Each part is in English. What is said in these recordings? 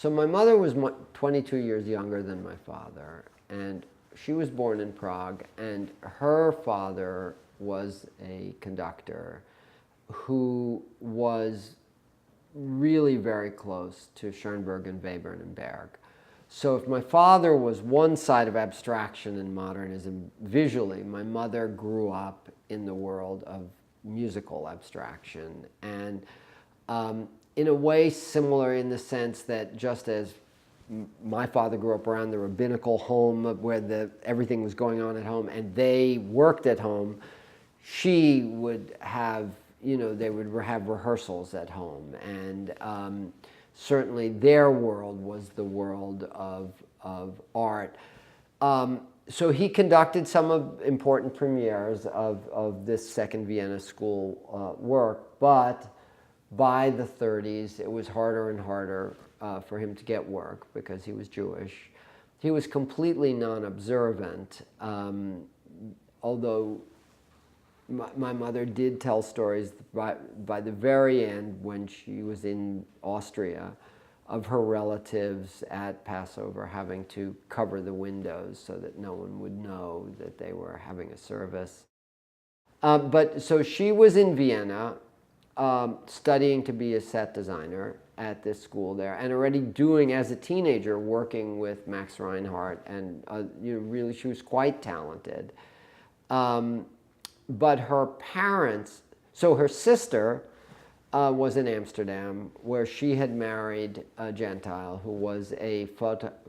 So my mother was 22 years younger than my father, and she was born in Prague, and her father was a conductor who was really very close to Schoenberg and Webern and Berg. So if my father was one side of abstraction and modernism visually, my mother grew up in the world of musical abstraction, and in a way similar in the sense that just as my father grew up around the rabbinical home where everything was going on at home and they worked at home, she would have, they would have rehearsals at home, and certainly their world was the world of art. So he conducted some important premieres of this second Vienna School work, but by the 30s, it was harder and harder for him to get work because he was Jewish. He was completely non-observant, although my mother did tell stories by the very end when she was in Austria of her relatives at Passover having to cover the windows so that no one would know that they were having a service. But so she was in Vienna, studying to be a set designer at this school there, and already doing, as a teenager, working with Max Reinhardt, and really she was quite talented. But her parents, so her sister was in Amsterdam, where she had married a Gentile who was a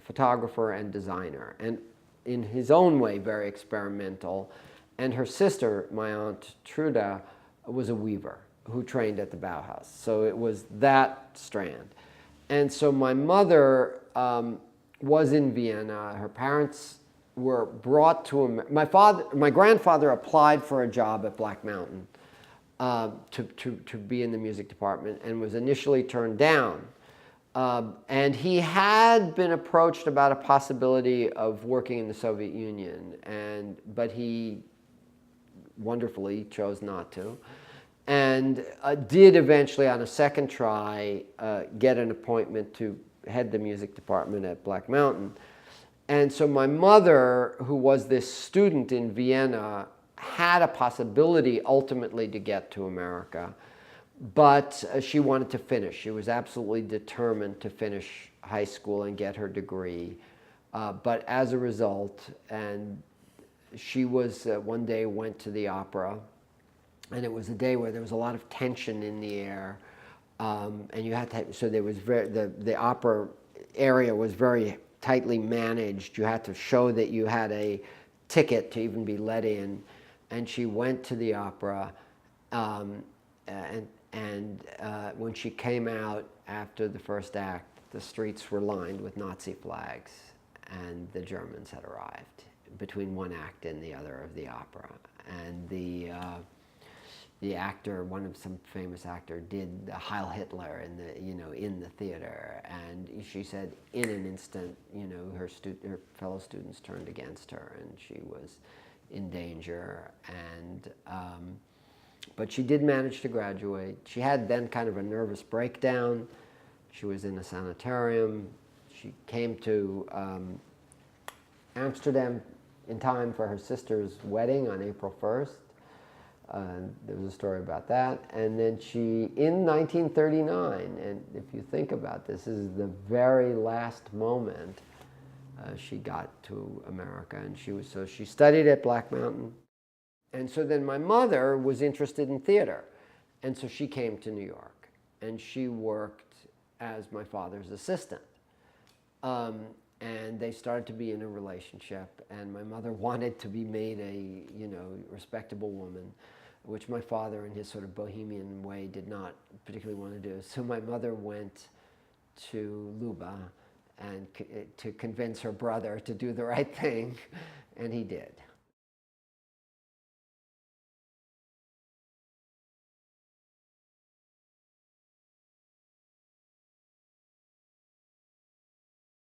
photographer and designer, and in his own way very experimental. And her sister, my aunt Truda, was a weaver who trained at the Bauhaus. So it was that strand. And so my mother was in Vienna. Her parents were brought to my grandfather applied for a job at Black Mountain to be in the music department and was initially turned down. And he had been approached about a possibility of working in the Soviet Union, but he wonderfully chose not to, and did eventually, on a second try, get an appointment to head the music department at Black Mountain. And so my mother, who was this student in Vienna, had a possibility ultimately to get to America, but she wanted to finish. She was absolutely determined to finish high school and get her degree. But as a result, and she was, one day went to the opera, and it was a day where there was a lot of tension in the air, and you had to, so there was the opera area was very tightly managed. You had to show that you had a ticket to even be let in. And she went to the opera, and when she came out after the first act, the streets were lined with Nazi flags, and the Germans had arrived between one act and the other of the opera. And the actor, some famous actor, did the Heil Hitler in the theater, and she said in an instant, her fellow students turned against her, and she was in danger. And but she did manage to graduate. She had then kind of a nervous breakdown. She was in a sanitarium. She came to Amsterdam in time for her sister's wedding on April 1st. There was a story about that. And then she, in 1939, and if you think about this, this is the very last moment she got to America, and she studied at Black Mountain. And so then my mother was interested in theater, and so she came to New York, and she worked as my father's assistant. And they started to be in a relationship, and my mother wanted to be made a respectable woman, which my father, in his sort of bohemian way, did not particularly want to do. So my mother went to Luba and to convince her brother to do the right thing, and he did.